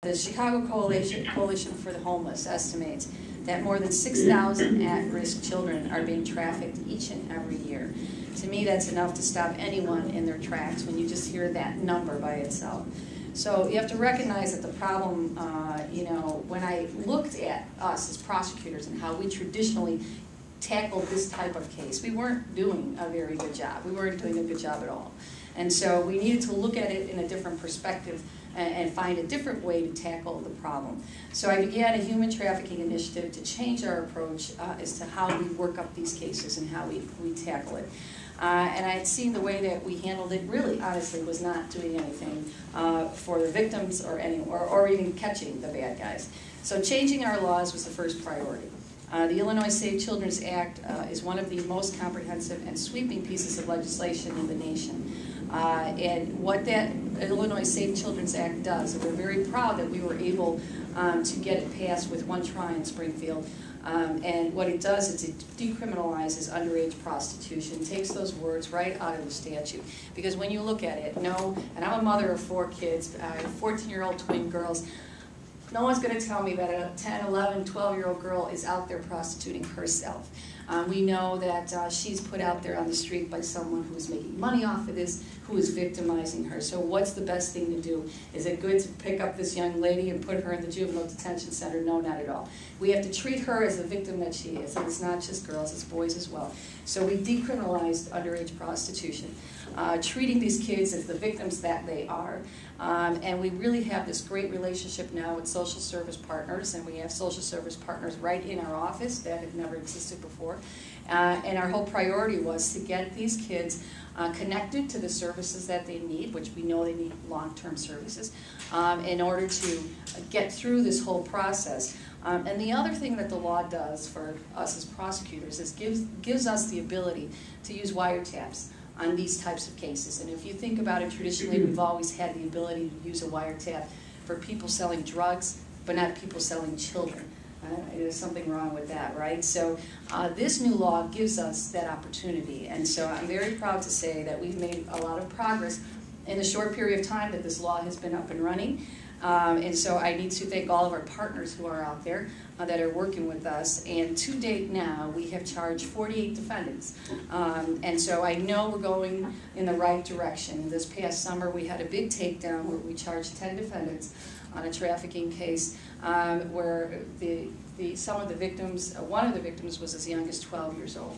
The Chicago Coalition for the Homeless estimates that more than 6,000 at-risk children are being trafficked each and every year. To me, that's enough to stop anyone in their tracks when you just hear that number by itself. So you have to recognize that the problem, when I looked at us as prosecutors and how we traditionally tackled this type of case, we weren't doing a very good job. We weren't doing a good job at all. And so we needed to look at it in a different perspective and find a different way to tackle the problem. So I began a human trafficking initiative to change our approach as to how we work up these cases and how we tackle it. And I had seen the way that we handled it really, honestly, was not doing anything for the victims or even catching the bad guys. So changing our laws was the first priority. The Illinois Save Children's Act is one of the most comprehensive and sweeping pieces of legislation in the nation. And what that Illinois Save Children's Act does, and we're very proud that we were able to get it passed with one try in Springfield. And what it does is it decriminalizes underage prostitution, takes those words right out of the statute. Because when you look at it, and I'm a mother of 4 kids, 14-year-old twin girls, no one's going to tell me that a 10, 11, 12-year-old girl is out there prostituting herself. We know that she's put out there on the street by someone who is making money off of this, who is victimizing her. So what's the best thing to do? Is it good to pick up this young lady and put her in the juvenile detention center? No, not at all. We have to treat her as the victim that she is. And it's not just girls, it's boys as well. So we decriminalized underage prostitution, treating these kids as the victims that they are. And we really have this great relationship now with social service partners, and we have social service partners right in our office that have never existed before. And our whole priority was to get these kids connected to the services that they need, which we know they need long-term services, in order to get through this whole process. And the other thing that the law does for us as prosecutors is gives us the ability to use wiretaps on these types of cases. And if you think about it, traditionally we've always had the ability to use a wiretap for people selling drugs, but not people selling children. There's something wrong with that, right? So this new law gives us that opportunity. And so I'm very proud to say that we've made a lot of progress in the short period of time that this law has been up and running. And so I need to thank all of our partners who are out there that are working with us. And to date now, we have charged 48 defendants. And so I know we're going in the right direction. This past summer, we had a big takedown where we charged 10 defendants on a trafficking case where some of the victims, one of the victims was as young as 12 years old.